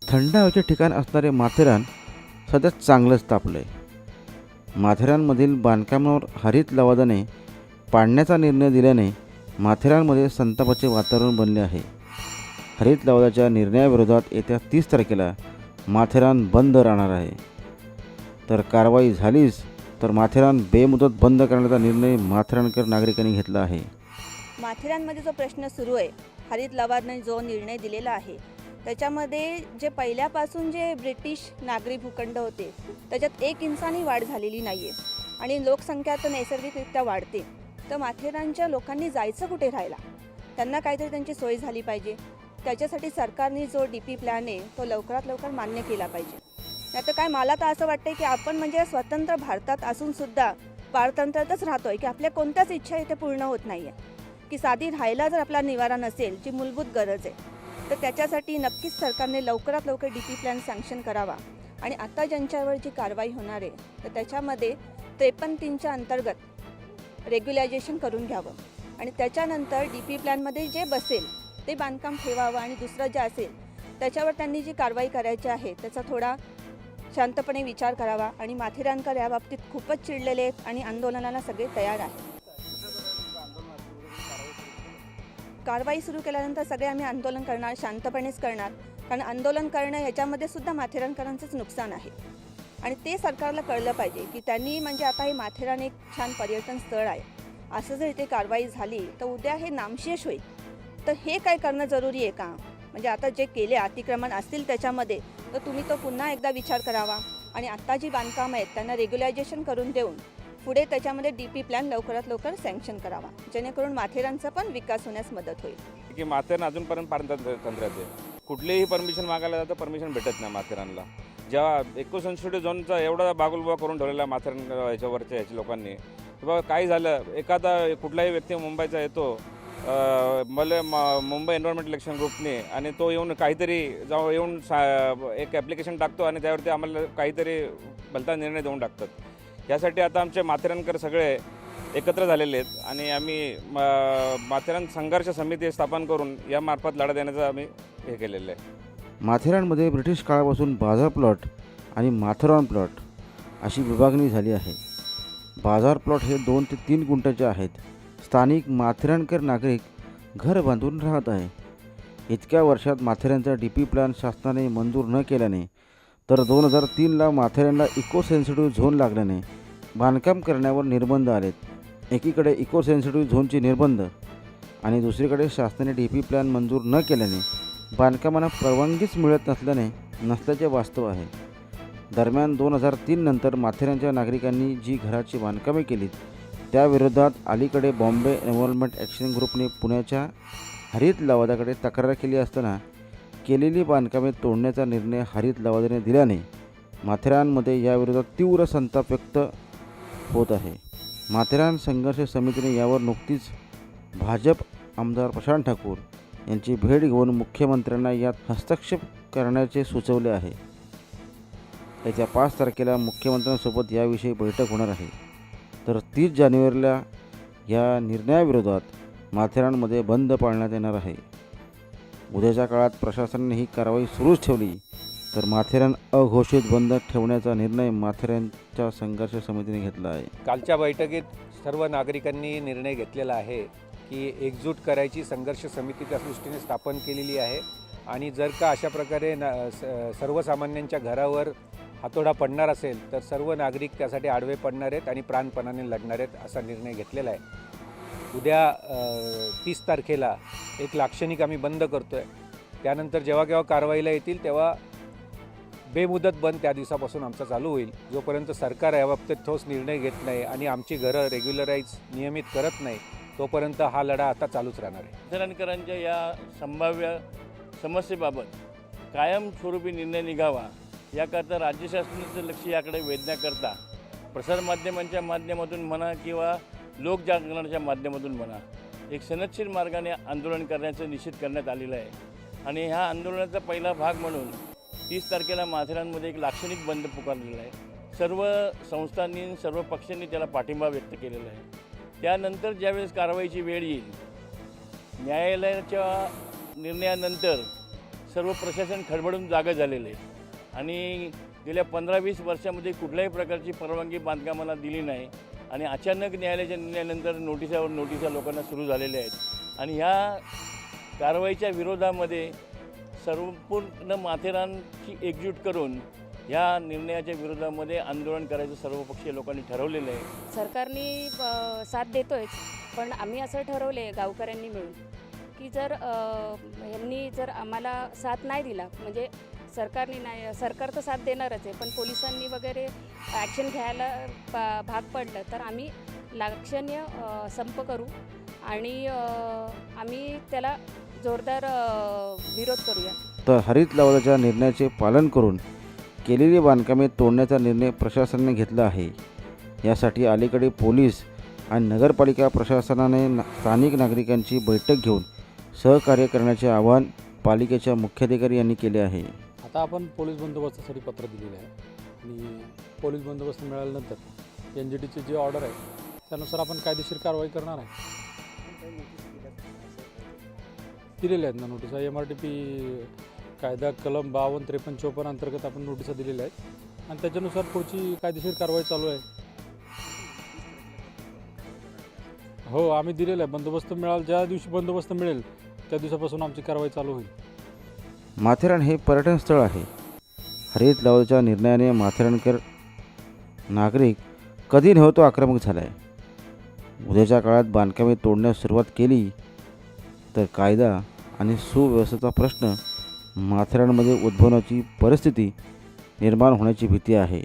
थंड हवेचे ठिकाण असणारे माथेरान सध्या चांगलंच तापलं आहे. माथेरानमधील बांधकामावर हरित लवादाने पाडण्याचा निर्णय दिल्याने माथेरानमध्ये संतापाचे वातावरण बनले आहे. हरित लवादाच्या निर्णयाविरोधात येत्या 30 तारखेला माथेरान बंद राहणार आहे. तर कारवाई झालीच तर माथेरान बेमुदत बंद करण्याचा निर्णय माथेरानकर नागरिकांनी घेतला आहे. माथेरानमध्ये जो प्रश्न सुरू आहे, हरित लवादाने जो निर्णय दिलेला आहे त्याच्यामध्ये जे पहिल्यापासून जे ब्रिटिश नागरी भूखंड होते त्याच्यात 1 इंचानी वाढ झालेली नाही आहे आणि लोकसंख्या तर नैसर्गिकरित्या वाढते. तर माथेरानच्या लोकांनी जायचं कुठे राहायला? त्यांना काहीतरी त्यांची सोय झाली पाहिजे. त्याच्यासाठी सरकारने जो DP प्लॅन आहे तो लवकरात लवकर मान्य केला पाहिजे. नाही तर काय, मला तर असं वाटतं की आपण म्हणजे स्वतंत्र भारतात असूनसुद्धा पारतंत्र्यातच राहतोय की आपल्या कोणत्याच इच्छा इथे पूर्ण होत नाही आहे. की साधी राहायला जर आपला निवारा नसेल, जी मूलभूत गरज आहे, तर त्याच्यासाठी नक्कीच सरकारने लवकरात लवकर DP प्लॅन सँक्शन करावा. आणि आता ज्यांच्यावर जी कारवाई होणार आहे तर त्याच्यामध्ये 53(3)च्या अंतर्गत रेग्युलायझेशन करून घ्यावं आणि त्याच्यानंतर DP प्लॅनमध्ये जे बसेल ते बांधकाम ठेवावं आणि दुसरं जे असेल त्याच्यावर त्यांनी जी कारवाई करायची आहे त्याचा थोडा शांतपणे विचार करावा. आणि माथेरानकर या बाबतीत खूपच चिडलेले आहेत आणि आंदोलनाला सगळे तयार आहेत. कारवाई सुरू केल्यानंतर सगळे आम्ही आंदोलन करणार, शांतपणेच करणार. कारण आंदोलन करणं ह्याच्यामध्ये सुद्धा माथेरानकरांचंच नुकसान आहे आणि ते सरकारला कळलं पाहिजे की त्यांनी म्हणजे आता हे माथेरान एक छान पर्यटन स्थळ आहे, असं जर इथे कारवाई झाली तर उद्या हे नामशेष होईल. तर हे काय करणं जरुरी आहे का? म्हणजे आता जे केले अतिक्रमण असतील त्याच्यामध्ये तर तुम्ही तो पुन्हा एकदा विचार करावा आणि आत्ता जी बांधकाम आहेत त्यांना रेग्युलायझेशन करून देऊन पुढे त्याच्यामध्ये DP प्लॅन लवकरात लवकर सँक्शन करावा, जेणेकरून माथेरानचा पण विकास होण्यास मदत होईल. की माथेरान अजूनपर्यंत पारतंत्र्याचे कुठलीही परमिशन मागायला जातं, परमिशन भेटत नाही माथेरानला. जेव्हा इको सेन्सिटिव्ह झोनचा एवढा बागुलबा करून ठेवलेला माथेरान ह्याच्या लोकांनी, बाबा काही झालं, एखादा कुठलाही व्यक्ती मुंबईचा येतो मला मुंबई एन्व्हायरमेंट इलेक्शन ग्रुपने आणि तो येऊन काहीतरी येऊन एक ॲप्लिकेशन टाकतो आणि त्यावरती आम्हाला काहीतरी भलता निर्णय देऊन टाकतात. यासाठी आता आमचे माथेरानकर सगळे एकत्र झालेले आहेत आणि आम्ही माथेरान संघर्ष समिती स्थापन करून यामार्फत लढा देण्याचं आम्ही हे केलेलं आहे. माथेरानमध्ये ब्रिटिश काळापासून बाजार प्लॉट आणि माथेरान प्लॉट अशी विभागणी झाली आहे. बाजार प्लॉट हे 2 ते 3 गुंठ्याचे आहेत. स्थानिक माथेरानकर नागरिक घर बांधून राहत आहे. इतक्या वर्षात माथेरानचा DP प्लॅन शासनाने मंजूर न केल्याने तर 2003ला माथेरानला इको सेन्सिटिव्ह झोन लागल्याने बांधकाम करण्यावर निर्बंध आलेत. एकीकडे इको सेन्सिटिव्ह झोनचे निर्बंध आणि दुसरीकडे शासनाने DP प्लॅन मंजूर न केल्याने बांधकामांना परवानगीच मिळत नसल्याचे वास्तव आहे. दरम्यान 2003 नंतर माथेरानच्या नागरिकांनी जी घराची बांधकामे केलीत त्याविरोधात अलीकडे बॉम्बे एन्व्हायरमेंट ॲक्शन ग्रुपने पुण्याच्या हरित लवादाकडे तक्रार केली असताना केलेली बांधकामे तोडण्याचा निर्णय हरित लवादाने दिल्याने माथेरानमध्ये याविरोधात तीव्र संताप व्यक्त होत आहे. माथेरान संघर्ष समितीने यावर नुकतीच भाजप आमदार प्रशांत ठाकूर यांची भेट घेऊन मुख्यमंत्र्यांना यात हस्तक्षेप करण्याचे सुचवले आहे. येत्या 5 तारखेला मुख्यमंत्र्यांसोबत याविषयी बैठक होणार आहे. तर 30 जानेवारीला या निर्णयाविरोधात माथेरानमध्ये बंद पाळण्यात येणार आहे. उद्याच्या काळात प्रशासनाने ही कारवाई सुरूच ठेवली तर माथेरान अघोषित बंद ठेवण्याचा निर्णय माथेरानच्या संघर्ष समितीने घेतला आहे. कालच्या बैठकीत सर्व नागरिकांनी निर्णय घेतलेला आहे की एकजूट करायची संघर्ष समिती त्या दृष्टीने स्थापन केलेली आहे आणि जर का अशा प्रकारे सर्वसामान्यांच्या घरावर हातोडा पडणार असेल तर सर्व नागरिक त्यासाठी आडवे पडणार आहेत आणि प्राणपणाने लढणार आहेत असा निर्णय घेतलेला आहे. उद्या 30 तारखेला एक लाक्षणिक आम्ही बंद करतो आहे. त्यानंतर जेव्हा केव्हा कारवाईला येतील तेव्हा बेमुदत बंद त्या दिवसापासून आमचा चालू होईल. जोपर्यंत सरकार याबाबतीत ठोस निर्णय घेत नाही आणि आमची घरं रेग्युलराईज नियमित करत नाही तोपर्यंत हा लढा आता चालूच राहणार आहे. माथेरानकरांच्या या संभाव्य समस्येबाबत कायमस्वरूपी निर्णय निघावा याकरता राज्य शासनाचं लक्ष याकडे वेधण्याकरता प्रसारमाध्यमांच्या माध्यमातून म्हणा किंवा लोकजागरणाच्या माध्यमातून म्हणा एक सनदशीर मार्गाने आंदोलन करण्याचं निश्चित करण्यात आलेलं आहे. आणि ह्या आंदोलनाचा पहिला भाग म्हणून 30 तारखेला माथेरानमध्ये एक लाक्षणिक बंद पुकारलेला आहे. सर्व संस्थांनी सर्व पक्षांनी त्याला पाठिंबा व्यक्त केलेला आहे. त्यानंतर ज्यावेळेस कारवाईची वेळ येईल न्यायालयाच्या निर्णयानंतर सर्व प्रशासन खडबडून जागं झालेलं आहे आणि गेल्या 15-20 वर्षामध्ये कुठल्याही प्रकारची परवानगी बांधकामाला दिली नाही आणि अचानक न्यायालयाच्या निर्णयानंतर नोटिसा लोकांना सुरू झालेल्या आहेत आणि ह्या कारवाईच्या विरोधामध्ये संपूर्ण माथेरानची एकजूट करून ह्या निर्णयाच्या विरोधामध्ये आंदोलन करायचं सर्वपक्षीय लोकांनी ठरवलेलं आहे. सरकारने साथ देतोयच, पण आम्ही असं ठरवले गावकऱ्यांनी मिळून की जर यांनी जर आम्हाला साथ नाही दिला, म्हणजे सरकारने नाही, सरकार तर साथ देणारच आहे, पण पोलिसांनी वगैरे ॲक्शन घ्यायला भाग पडलं तर आम्ही लक्षणीय संप करू आणि आम्ही त्याला जोरदार विरोध करूया. तर हरित लवादाच्या निर्णयाचे पालन करून केलेली बांधकामे तोडण्याचा निर्णय प्रशासनाने घेतला आहे. यासाठी अलीकडे पोलीस आणि नगरपालिका प्रशासनाने स्थानिक नागरिकांची बैठक घेऊन सहकार्य करण्याचे आवाहन पालिकेच्या मुख्याधिकारी यांनी केले आहे. आता आपण पोलीस बंदोबस्तासाठी पत्र दिलेलं आहे आणि पोलीस बंदोबस्त मिळाल्यानंतर NGTची जी ऑर्डर आहे त्यानुसार आपण कायदेशीर कारवाई करणार आहे. दिलेल्या आहेत ना नोटिसा. MRTP कायदा कलम 52, 53, 54 अंतर्गत आपण नोटिसा दिलेल्या आहेत आणि त्याच्यानुसार पुढची कायदेशीर कारवाई चालू आहे. हो, आम्ही दिलेलं आहे. बंदोबस्त मिळाल, ज्या दिवशी बंदोबस्त मिळेल त्या दिवसापासून आमची कारवाई चालू होईल. माथेरान हे पर्यटन स्थळ आहे. हरित लवादाच्या निर्णयाने माथेरानकर नागरिक कधी नव्हतो आक्रमक झाला आहे. उद्याच्या काळात बांधकामे तोडण्यास सुरुवात केली तर कायदा आणि सुव्यवस्थेचा प्रश्न माथेरानमध्ये उद्भवण्याची परिस्थिती निर्माण होण्याची भीती आहे.